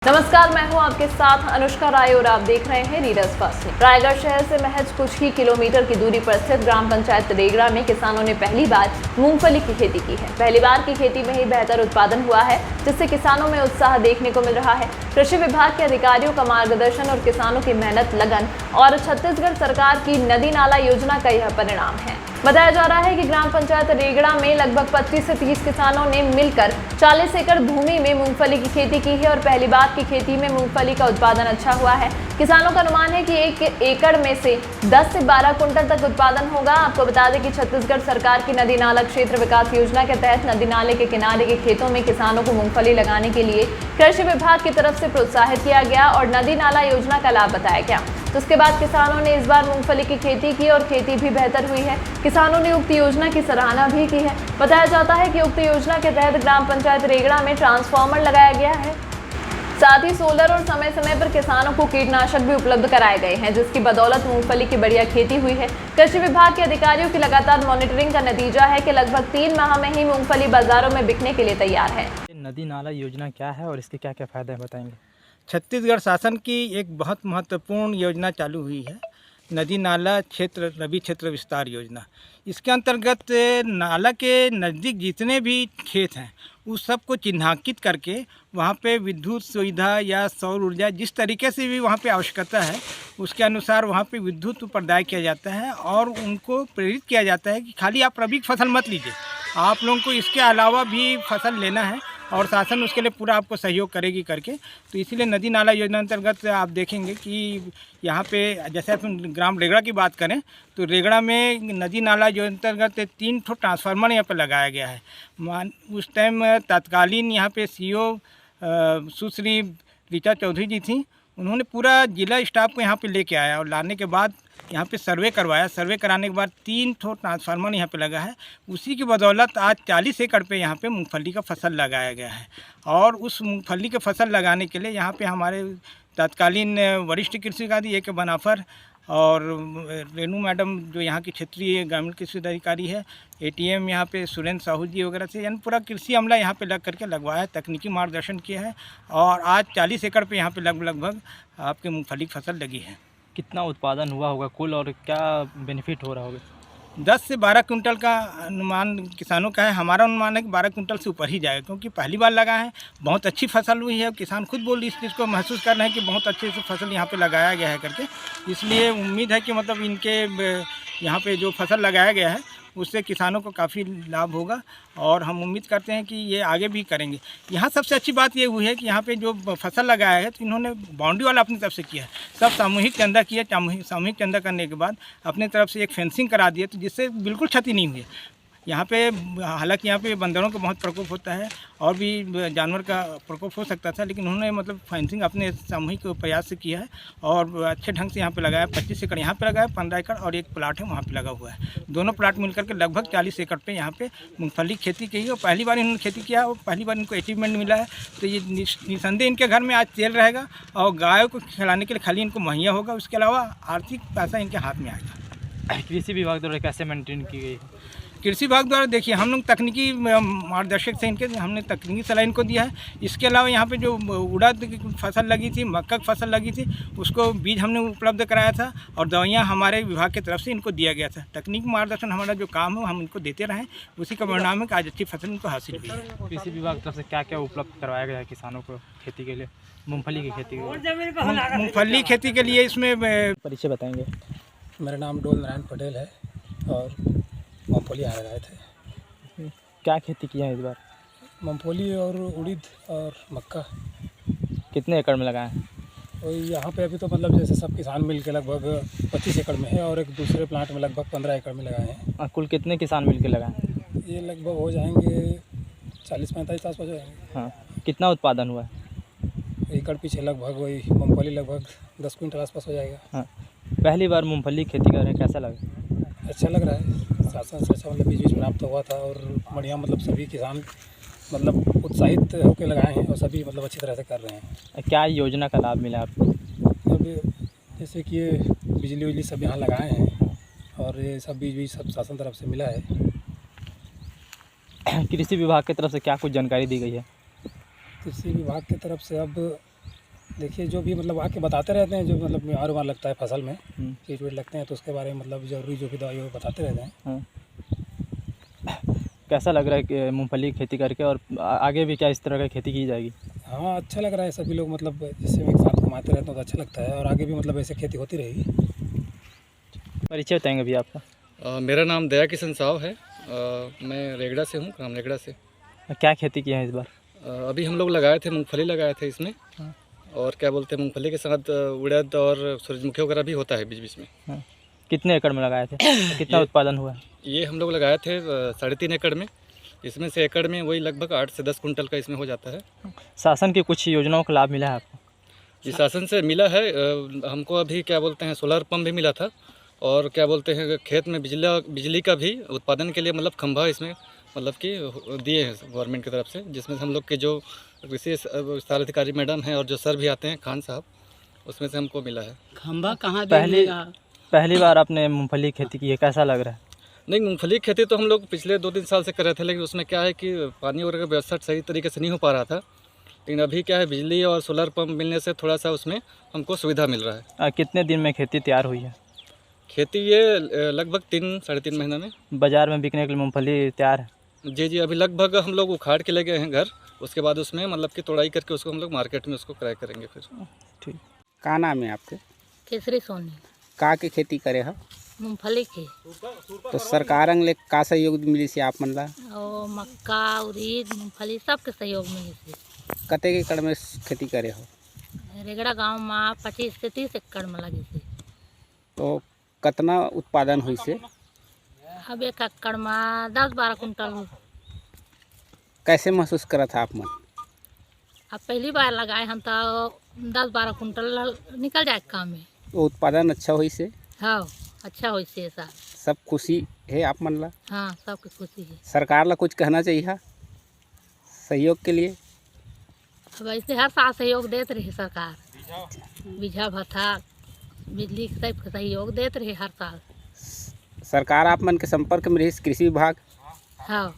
नमस्कार, मैं हूं आपके साथ अनुष्का राय और आप देख रहे हैं रीडर्स फर्स्ट। रायगढ़ शहर से महज कुछ ही किलोमीटर की दूरी पर स्थित ग्राम पंचायत रेगड़ा में किसानों ने पहली बार मूंगफली की खेती की है। पहली बार की खेती में ही बेहतर उत्पादन हुआ है, जिससे किसानों में उत्साह देखने को मिल रहा है। कृषि विभाग के अधिकारियों का मार्गदर्शन और किसानों की मेहनत, लगन और छत्तीसगढ़ सरकार की नदी नाला योजना का यह परिणाम है। बताया जा रहा है कि ग्राम पंचायत रेगड़ा में लगभग 25 से 30 किसानों ने मिलकर 40 एकड़ भूमि में मूंगफली की खेती की है और पहली बार की खेती में मूंगफली का उत्पादन अच्छा हुआ है। किसानों का अनुमान है कि 1 एकड़ में से 10 से 12 कुंटल तक उत्पादन होगा। आपको बता दें कि छत्तीसगढ़ सरकार की नदी नाला क्षेत्र विकास योजना के तहत नदी नाले के किनारे के खेतों में किसानों को मूंगफली लगाने के लिए कृषि विभाग की तरफ से प्रोत्साहित किया गया और नदी नाला योजना का लाभ बताया गया। तो उसके बाद किसानों ने इस बार मूंगफली की खेती की और खेती भी बेहतर हुई है। किसानों ने उक्त योजना की सराहना भी की है। बताया जाता है कि उक्त योजना के तहत ग्राम पंचायत रेगड़ा में ट्रांसफार्मर लगाया गया है, साथ ही सोलर और समय समय पर किसानों को कीटनाशक भी उपलब्ध कराए गए हैं, जिसकी बदौलत मूंगफली की बढ़िया खेती हुई है। कृषि विभाग के अधिकारियों की लगातार मॉनिटरिंग का नतीजा है कि लगभग 3 माह में ही मूंगफली बाजारों में बिकने के लिए तैयार है। नदी नाला योजना क्या है और इसके क्या क्या फायदे हैं, बताएंगे। छत्तीसगढ़ शासन की एक बहुत महत्वपूर्ण योजना चालू हुई है, नदी नाला क्षेत्र रबी क्षेत्र विस्तार योजना। इसके अंतर्गत नाला के नज़दीक जितने भी खेत हैं उस सब को चिन्हांकित करके वहाँ पे विद्युत सुविधा या सौर ऊर्जा जिस तरीके से भी वहाँ पे आवश्यकता है उसके अनुसार वहाँ पे विद्युत प्रदाय किया जाता है और उनको प्रेरित किया जाता है कि खाली आप रबी फसल मत लीजिए, आप लोगों को इसके अलावा भी फसल लेना है और शासन उसके लिए पूरा आपको सहयोग करेगी करके। तो इसीलिए नदी नाला योजना अंतर्गत आप देखेंगे कि यहाँ पे जैसे अपन ग्राम रेगड़ा की बात करें तो रेगड़ा में नदी नाला जो अंतर्गत 3 ठो ट्रांसफार्मर यहाँ पे लगाया गया है। उस टाइम तत्कालीन यहाँ पे सीईओ सुश्री ऋचा चौधरी जी थी, उन्होंने पूरा जिला स्टाफ को यहाँ पे लेके आया और लाने के बाद यहाँ पे सर्वे करवाया। सर्वे कराने के बाद 3 ठो ट्रांसफार्मर यहाँ पे लगा है। उसी की बदौलत आज 40 एकड़ पे यहाँ पे मूंगफली का फसल लगाया गया है और उस मूंगफली के फसल लगाने के लिए यहाँ पे हमारे तत्कालीन वरिष्ठ कृषि अधिकारी ए के बनाफर और रेणु मैडम जो यहाँ की क्षेत्रीय ग्रामीण कृषि अधिकारी है, एटीएम यहाँ पे सुरेंद्र साहू जी वगैरह से यानी पूरा कृषि अमला यहाँ पे लग करके लगवाया है, तकनीकी मार्गदर्शन किया है और आज 40 एकड़ पे यहाँ पे लगभग आपके मूंगफली की फसल लगी है। कितना उत्पादन हुआ होगा कुल और क्या बेनिफिट हो रहा होगा? 10 से 12 कुंटल का अनुमान किसानों का है। हमारा अनुमान है कि 12 कुंटल से ऊपर ही जाएगा, क्योंकि पहली बार लगा है, बहुत अच्छी फसल हुई है। किसान खुद बोल इस चीज़ को महसूस कर रहे हैं कि बहुत अच्छे से फसल यहाँ पे लगाया गया है करके। इसलिए उम्मीद है कि मतलब इनके यहाँ पे जो फसल लगाया गया है उससे किसानों को काफ़ी लाभ होगा और हम उम्मीद करते हैं कि ये आगे भी करेंगे। यहाँ सबसे अच्छी बात ये हुई है कि यहाँ पे जो फसल लगाया है तो इन्होंने बाउंड्री वाला अपनी तरफ से किया है, सब सामूहिक चंदा किया। सामूहिक चंदा करने के बाद अपने तरफ से एक फेंसिंग करा दिया, तो जिससे बिल्कुल क्षति नहीं हुई। यहाँ पे हालांकि यहाँ पे बंदरों का बहुत प्रकोप होता है और भी जानवर का प्रकोप हो सकता था, लेकिन उन्होंने मतलब फेंसिंग अपने सामूहिक प्रयास से किया है और अच्छे ढंग से यहाँ पे लगाया। 25 एकड़ यहाँ पे लगाया, 15 एकड़ और एक प्लाट है वहाँ पे लगा हुआ है। दोनों प्लाट मिलकर के लगभग 40 एकड़ पे यहाँ पे मूंगफली की खेती की है और पहली बार इन्होंने खेती किया और पहली बार इनको अचीवमेंट मिला है। तो ये निसंदेह इनके घर में आज तेल रहेगा और गायों को खिलाने के लिए खाली इनको मुहैया होगा, उसके अलावा आर्थिक पैसा इनके हाथ में आएगा। कृषि विभाग द्वारा कैसे मेंटेन की गई? कृषि विभाग द्वारा देखिए हम लोग तकनीकी मार्गदर्शक से इनके हमने तकनीकी सलाह इनको दिया है। इसके अलावा यहाँ पे जो उड़द की फसल लगी थी, मक्का की फसल लगी थी, उसको बीज हमने उपलब्ध कराया था और दवाइयाँ हमारे विभाग की तरफ से इनको दिया गया था। तकनीकी मार्गदर्शन हमारा जो काम है हम इनको देते रहें, उसी का परिणाम है कि आज अच्छी फसल इनको हासिल हुई है। कृषि विभाग की तरफ से क्या क्या उपलब्ध करवाया गया है किसानों को खेती के लिए, मूँगफली की खेती के लिए? मूँगफली खेती के लिए इसमें परिचय बताएंगे। मेरा नाम डोल नारायण पटेल है और मूँगफली यहाँ लगाए थे। क्या खेती किया है इस बार? मूँगफली और उड़द और मक्का। कितने एकड़ में लगाए हैं? और यहाँ पे अभी तो मतलब जैसे सब किसान मिल के लगभग 25 एकड़ में है और एक दूसरे प्लांट में लगभग 15 एकड़ में लगाए हैं। कुल कितने किसान मिल के लगाए? ये लगभग हो जाएंगे 40-45 आस पास हो जाएंगे। हाँ, कितना उत्पादन हुआ है? एकड़ पीछे लगभग वही मूँगफली लगभग 10 कुंटल आस पास हो जाएगा। हाँ, पहली बार मूँगफली की खेती कर रहे हैं, कैसा लगा? अच्छा लग रहा है, शासन से अच्छा मतलब बीज प्राप्त हुआ था और बढ़िया मतलब सभी किसान मतलब उत्साहित होकर लगाए हैं और सभी मतलब अच्छी तरह से कर रहे हैं। क्या योजना का लाभ मिला आपको? अब जैसे कि ये बिजली उजली सब यहाँ लगाए हैं और ये सब बीज सब शासन तरफ से मिला है। कृषि विभाग की तरफ से क्या कुछ जानकारी दी गई है? कृषि विभाग की तरफ से अब देखिए जो भी मतलब आके बताते रहते हैं, जो मतलब बीमार उमार लगता है फसल में, हम्म। कीट वीट लगते हैं, तो उसके बारे में मतलब ज़रूरी जो भी दवाई वो बताते रहते हैं। हाँ। कैसा लग रहा है कि मूंगफली की खेती करके, और आगे भी क्या इस तरह की खेती की जाएगी? हाँ, अच्छा लग रहा है। सभी लोग मतलब जैसे एक साथ कमाते रहते हैं तो अच्छा लगता है, और आगे भी मतलब ऐसे खेती होती रहेगी। परिचय बताएंगे भैया आपका? मेरा नाम दया किशन साव है। मैं रेगड़ा से हूँ, ग्राम रेगड़ा से। क्या खेती की है इस बार? अभी हम लोग लगाए थे, मूंगफली लगाए थे इसमें। हाँ। और क्या बोलते हैं, मूंगफली के साथ उड़द और सूरजमुखी वगैरह भी होता है बीच बीच में। हाँ। कितने एकड़ में लगाए थे? कितना उत्पादन हुआ? ये हम लोग लगाए थे 3.5 एकड़ में। इसमें से एकड़ में वही लगभग 8 से 10 कुंटल का इसमें हो जाता है। शासन की कुछ योजनाओं का लाभ मिला है आपको? जी, शासन से मिला है। हमको अभी क्या बोलते हैं, सोलर पंप भी मिला था, और क्या बोलते हैं, खेत में बिजली का भी उत्पादन के लिए मतलब खंभा इसमें मतलब कि दिए हैं गवर्नमेंट की तरफ से, जिसमें से हम लोग के जो विशेष विस्तार अधिकारी मैडम हैं और जो सर भी आते हैं, खान साहब, उसमें से हमको मिला है। खंभा कहाँ पहली बार आपने मूंगफली की खेती की है, कैसा लग रहा है? नहीं, मूंगफली की खेती तो हम लोग पिछले 2-3 साल से कर रहे थे, लेकिन उसमें क्या है कि पानी वगैरह का व्यवस्था सही तरीके से नहीं हो पा रहा था। लेकिन अभी क्या है, बिजली और सोलर पंप मिलने से थोड़ा सा उसमें हमको सुविधा मिल रहा है। कितने दिन में खेती तैयार हुई है? खेती ये लगभग 3-3.5 महीना में बाजार में बिकने के लिए मूंगफली तैयार है? जी, अभी लगभग हम लोग उखाड़ के ले गए हैं घर। उसके बाद उसमें मतलब कि तोड़ाई करके उसको हम लोग मार्केट में उसको क्रय करेंगे फिर। ठीक। का नाम है आपके? केसरी सोनी का के खेती करे हो? मूंगफली के तो सरकार ले का सहयोग मिली से आप मन ला? और मक्का उड़द मूंगफली सबके सहयोग मिली से। कतेक एकड़ में खेती करे हो? रेगड़ा गांव में 25 से 30 एकड़ में लगी से। तो कितना उत्पादन हुई से? अब एक एकड़ में 10-12 कुंटल। कैसे महसूस करा था आप मन? अब पहली बार लगाए हम तो 10-12 कुंटल निकल जाए काम में। तो उत्पादन अच्छा हुई से? हाँ, अच्छा हो से ऐसा। सब खुशी है आप मन ला? हाँ, सबकी खुशी है। सरकार ला कुछ कहना चाहिए हा? सहयोग के लिए? अब ऐसे हर साल सहयोग देते रही सरकार, बीघा भत्ता बिजली सब के सहयोग देते रही हर साल। सरकार आप मन के संपर्क में रही कृषि विभाग? हाँ।